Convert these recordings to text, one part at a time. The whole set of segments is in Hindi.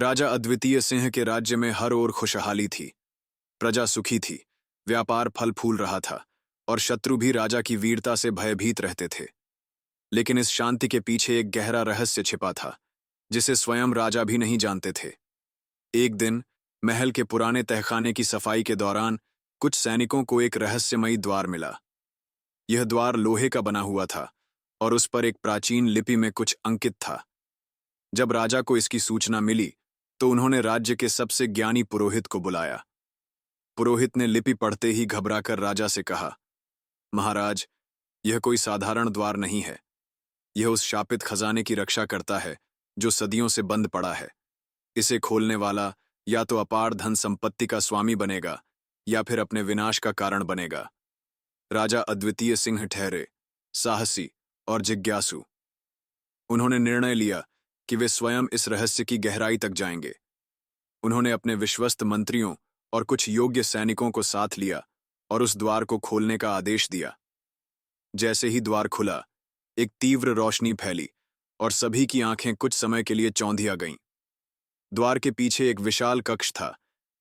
राजा अद्वितीय सिंह के राज्य में हर ओर खुशहाली थी। प्रजा सुखी थी, व्यापार फल फूल रहा था और शत्रु भी राजा की वीरता से भयभीत रहते थे। लेकिन इस शांति के पीछे एक गहरा रहस्य छिपा था, जिसे स्वयं राजा भी नहीं जानते थे। एक दिन महल के पुराने तहखाने की सफाई के दौरान कुछ सैनिकों को एक रहस्यमयी द्वार मिला। यह द्वार लोहे का बना हुआ था और उस पर एक प्राचीन लिपि में कुछ अंकित था। जब राजा को इसकी सूचना मिली तो उन्होंने राज्य के सबसे ज्ञानी पुरोहित को बुलाया। पुरोहित ने लिपि पढ़ते ही घबराकर राजा से कहा, महाराज, यह कोई साधारण द्वार नहीं है। यह उस शापित खजाने की रक्षा करता है जो सदियों से बंद पड़ा है। इसे खोलने वाला या तो अपार धन संपत्ति का स्वामी बनेगा या फिर अपने विनाश का कारण बनेगा। राजा अद्वितीय सिंह ठहरे, साहसी और जिज्ञासु। उन्होंने निर्णय लिया कि वे स्वयं इस रहस्य की गहराई तक जाएंगे। उन्होंने अपने विश्वस्त मंत्रियों और कुछ योग्य सैनिकों को साथ लिया और उस द्वार को खोलने का आदेश दिया। जैसे ही द्वार खुला, एक तीव्र रोशनी फैली और सभी की आंखें कुछ समय के लिए चौंधिया गईं। द्वार के पीछे एक विशाल कक्ष था,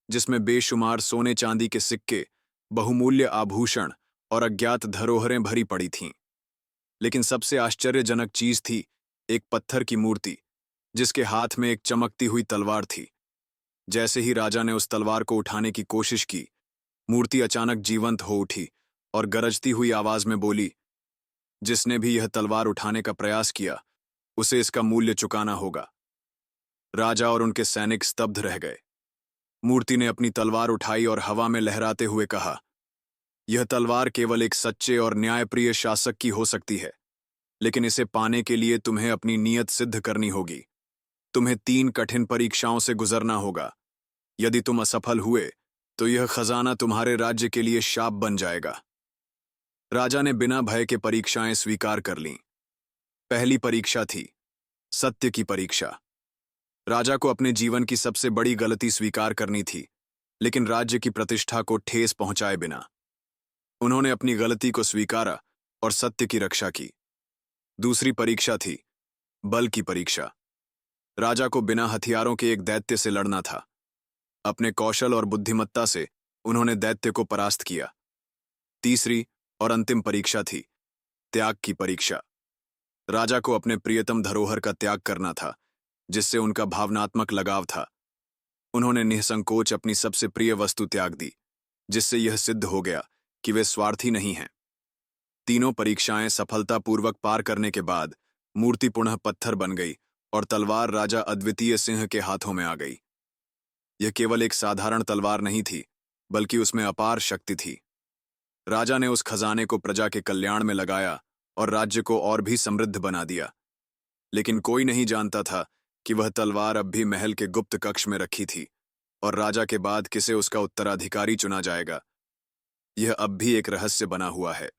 जिसमें बेशुमार सोने चांदी के सिक्के, बहुमूल्य आभूषण और अज्ञात धरोहरें भरी पड़ी थीं। लेकिन सबसे आश्चर्यजनक चीज थी एक पत्थर की मूर्ति, जिसके हाथ में एक चमकती हुई तलवार थी। जैसे ही राजा ने उस तलवार को उठाने की कोशिश की, मूर्ति अचानक जीवंत हो उठी और गरजती हुई आवाज में बोली, जिसने भी यह तलवार उठाने का प्रयास किया, उसे इसका मूल्य चुकाना होगा। राजा और उनके सैनिक स्तब्ध रह गए। मूर्ति ने अपनी तलवार उठाई और हवा में लहराते हुए कहा, यह तलवार केवल एक सच्चे और न्यायप्रिय शासक की हो सकती है, लेकिन इसे पाने के लिए तुम्हें अपनी नीयत सिद्ध करनी होगी। तुम्हें 3 कठिन परीक्षाओं से गुजरना होगा। यदि तुम असफल हुए तो यह खजाना तुम्हारे राज्य के लिए शाप बन जाएगा। राजा ने बिना भय के परीक्षाएं स्वीकार कर लीं। पहली परीक्षा थी सत्य की परीक्षा। राजा को अपने जीवन की सबसे बड़ी गलती स्वीकार करनी थी, लेकिन राज्य की प्रतिष्ठा को ठेस पहुंचाए बिना। उन्होंने अपनी गलती को स्वीकारा और सत्य की रक्षा की। दूसरी परीक्षा थी बल की परीक्षा। राजा को बिना हथियारों के एक दैत्य से लड़ना था। अपने कौशल और बुद्धिमत्ता से उन्होंने दैत्य को परास्त किया। तीसरी और अंतिम परीक्षा थी त्याग की परीक्षा। राजा को अपने प्रियतम धरोहर का त्याग करना था, जिससे उनका भावनात्मक लगाव था। उन्होंने निसंकोच अपनी सबसे प्रिय वस्तु त्याग दी, जिससे यह सिद्ध हो गया कि वे स्वार्थी नहीं हैं। तीनों परीक्षाएं सफलतापूर्वक पार करने के बाद मूर्ति पुनः पत्थर बन गई और तलवार राजा अद्वितीय सिंह के हाथों में आ गई। यह केवल एक साधारण तलवार नहीं थी, बल्कि उसमें अपार शक्ति थी। राजा ने उस खजाने को प्रजा के कल्याण में लगाया और राज्य को और भी समृद्ध बना दिया। लेकिन कोई नहीं जानता था कि वह तलवार अब भी महल के गुप्त कक्ष में रखी थी और राजा के बाद किसे उसका उत्तराधिकारी चुना जाएगा, यह अब भी एक रहस्य बना हुआ है।